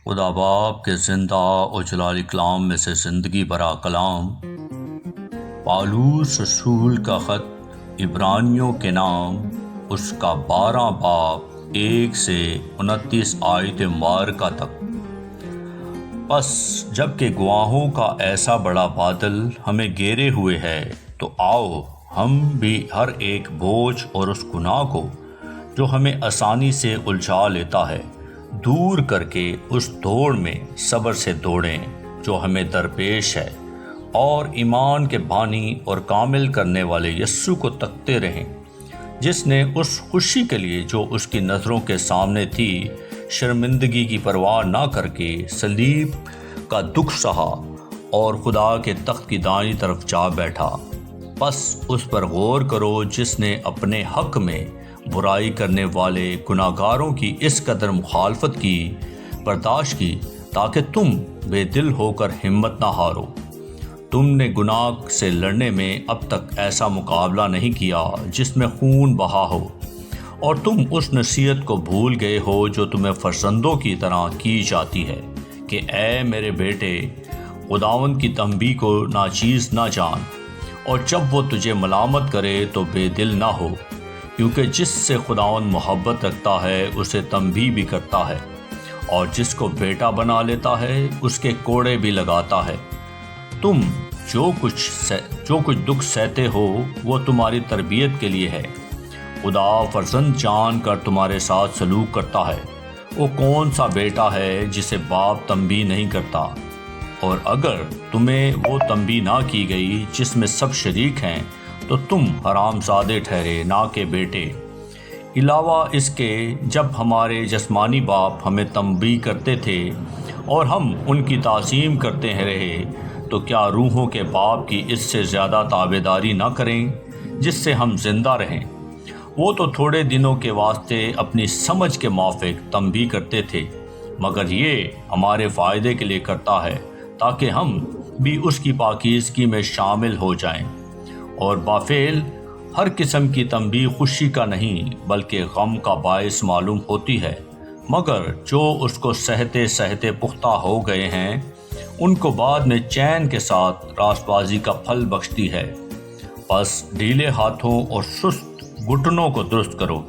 خدا باپ کے زندہ و جلال کلام میں سے زندگی برا کلام، پالوس رسول کا خط عبرانیوں کے نام، اس کا 12 باب 1 سے 29 آیت مبارکہ تک۔ پس جب کہ گواہوں کا ایسا بڑا بادل ہمیں گھیرے ہوئے ہے، تو آؤ ہم بھی ہر ایک بوجھ اور اس گناہ کو جو ہمیں آسانی سے الجھا لیتا ہے دور کر کے اس دوڑ میں صبر سے دوڑیں جو ہمیں درپیش ہے، اور ایمان کے بانی اور کامل کرنے والے یسوع کو تکتے رہیں، جس نے اس خوشی کے لیے جو اس کی نظروں کے سامنے تھی شرمندگی کی پرواہ نہ کر کے صلیب کا دکھ سہا اور خدا کے تخت کی دائیں طرف جا بیٹھا۔ بس اس پر غور کرو جس نے اپنے حق میں برائی کرنے والے گناہگاروں کی اس قدر مخالفت کی برداشت کی تاکہ تم بے دل ہو کر ہمت نہ ہارو۔ تم نے گناہ سے لڑنے میں اب تک ایسا مقابلہ نہیں کیا جس میں خون بہا ہو، اور تم اس نصیحت کو بھول گئے ہو جو تمہیں فرزندوں کی طرح کی جاتی ہے کہ اے میرے بیٹے، خداوند کی تنبیہ کو ناچیز نہ جان، اور جب وہ تجھے ملامت کرے تو بے دل نہ ہو، کیونکہ جس سے خداوند محبت رکھتا ہے اسے تنبیہ بھی کرتا ہے، اور جس کو بیٹا بنا لیتا ہے اس کے کوڑے بھی لگاتا ہے۔ تم جو کچھ دکھ سہتے ہو وہ تمہاری تربیت کے لیے ہے۔ خدا فرزند جان کر تمہارے ساتھ سلوک کرتا ہے۔ وہ کون سا بیٹا ہے جسے باپ تنبیہ نہیں کرتا؟ اور اگر تمہیں وہ تنبیہ نہ کی گئی جس میں سب شریک ہیں تو تم حرام زادے ٹھہرے نہ کہ بیٹے۔ علاوہ اس کے جب ہمارے جسمانی باپ ہمیں تنبیہ کرتے تھے اور ہم ان کی تعظیم کرتے رہے، تو کیا روحوں کے باپ کی اس سے زیادہ تابعداری نہ کریں جس سے ہم زندہ رہیں؟ وہ تو تھوڑے دنوں کے واسطے اپنی سمجھ کے موافق تنبیہ کرتے تھے، مگر یہ ہمارے فائدے کے لیے کرتا ہے تاکہ ہم بھی اس کی پاکیزگی میں شامل ہو جائیں۔ اور بافعل ہر قسم کی تنبیہ خوشی کا نہیں بلکہ غم کا باعث معلوم ہوتی ہے، مگر جو اس کو سہتے سہتے پختہ ہو گئے ہیں ان کو بعد میں چین کے ساتھ راست بازی کا پھل بخشتی ہے۔ بس ڈھیلے ہاتھوں اور سست گھٹنوں کو درست کرو،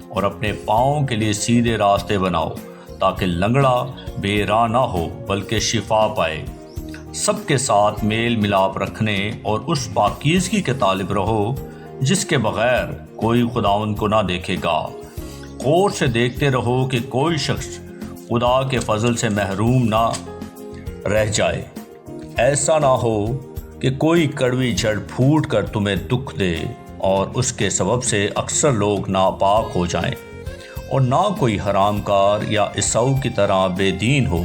اور اپنے پاؤں کے لیے سیدھے راستے بناؤ، تاکہ لنگڑا بے راہ نہ ہو بلکہ شفا پائے۔ سب کے ساتھ میل ملاپ رکھنے اور اس پاکیزگی کے طالب رہو جس کے بغیر کوئی خداوند کو نہ دیکھے گا۔ غور سے دیکھتے رہو کہ کوئی شخص خدا کے فضل سے محروم نہ رہ جائے۔ ایسا نہ ہو کہ کوئی کڑوی جڑ پھوٹ کر تمہیں دکھ دے اور اس کے سبب سے اکثر لوگ ناپاک ہو جائیں، اور نہ کوئی حرام کار یا عیسو کی طرح بے دین ہو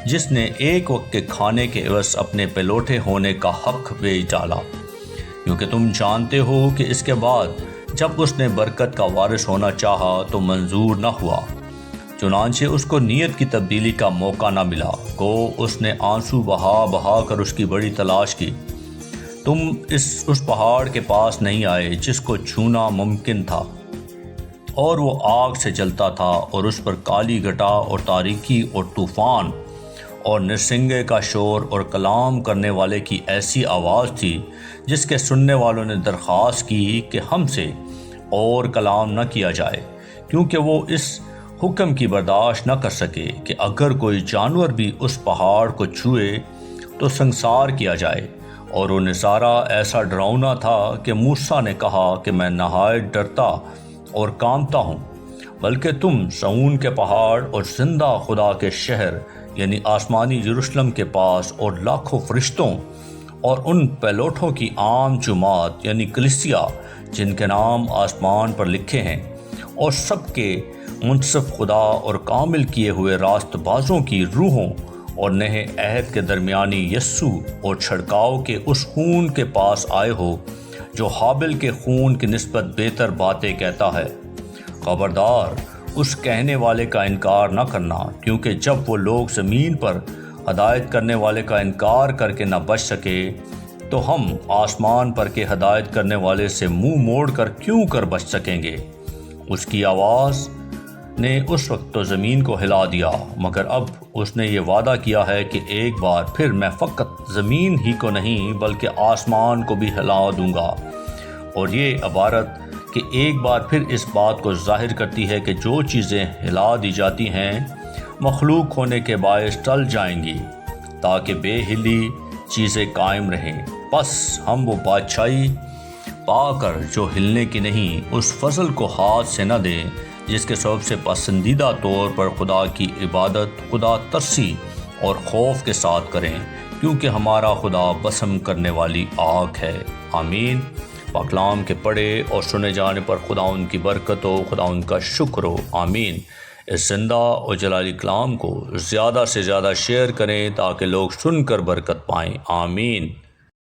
جس نے ایک وقت کے کھانے کے عوض اپنے پلوٹے ہونے کا حق بیچ ڈالا، کیونکہ تم جانتے ہو کہ اس کے بعد جب اس نے برکت کا وارث ہونا چاہا تو منظور نہ ہوا، چنانچہ اس کو نیت کی تبدیلی کا موقع نہ ملا، گو اس نے آنسو بہا بہا کر اس کی بڑی تلاش کی۔ تم اس پہاڑ کے پاس نہیں آئے جس کو چھونا ممکن تھا، اور وہ آگ سے جلتا تھا، اور اس پر کالی گھٹا اور تاریکی اور طوفان اور نرسنگے کا شور اور کلام کرنے والے کی ایسی آواز تھی جس کے سننے والوں نے درخواست کی کہ ہم سے اور کلام نہ کیا جائے، کیونکہ وہ اس حکم کی برداشت نہ کر سکے کہ اگر کوئی جانور بھی اس پہاڑ کو چھوئے تو سنسار کیا جائے۔ اور وہ نظارہ ایسا ڈراؤنا تھا کہ موسیٰ نے کہا کہ میں نہایت ڈرتا اور کانپتا ہوں۔ بلکہ تم صہیون کے پہاڑ اور زندہ خدا کے شہر یعنی آسمانی یروشلم کے پاس اور لاکھوں فرشتوں اور ان پیلوٹوں کی عام جماعت یعنی کلیسیا جن کے نام آسمان پر لکھے ہیں، اور سب کے منصف خدا اور کامل کیے ہوئے راست بازوں کی روحوں اور نئے عہد کے درمیانی یسوع اور چھڑکاؤ کے اس خون کے پاس آئے ہو جو حابل کے خون کی نسبت بہتر باتیں کہتا ہے۔ خبردار اس کہنے والے کا انکار نہ کرنا، کیونکہ جب وہ لوگ زمین پر ہدایت کرنے والے کا انکار کر کے نہ بچ سکے تو ہم آسمان پر کے ہدایت کرنے والے سے منہ موڑ کر کیوں کر بچ سکیں گے؟ اس کی آواز نے اس وقت تو زمین کو ہلا دیا، مگر اب اس نے یہ وعدہ کیا ہے کہ ایک بار پھر میں فقط زمین ہی کو نہیں بلکہ آسمان کو بھی ہلا دوں گا۔ اور یہ عبارت کہ ایک بار پھر اس بات کو ظاہر کرتی ہے کہ جو چیزیں ہلا دی جاتی ہیں مخلوق ہونے کے باعث ٹل جائیں گی تاکہ بے ہلی چیزیں قائم رہیں۔ بس ہم وہ بادشاہی پا کر جو ہلنے کی نہیں، اس فضل کو ہاتھ سے نہ دیں جس کے سبب سے پسندیدہ طور پر خدا کی عبادت خدا ترسی اور خوف کے ساتھ کریں، کیونکہ ہمارا خدا بسم کرنے والی آگ ہے۔ آمین۔ پاک کلام کے پڑھے اور سنے جانے پر خدا ان کی برکت ہو، خدا ان کا شکر ہو۔ آمین۔ اس زندہ اور جلالی کلام کو زیادہ سے زیادہ شیئر کریں تاکہ لوگ سن کر برکت پائیں۔ آمین۔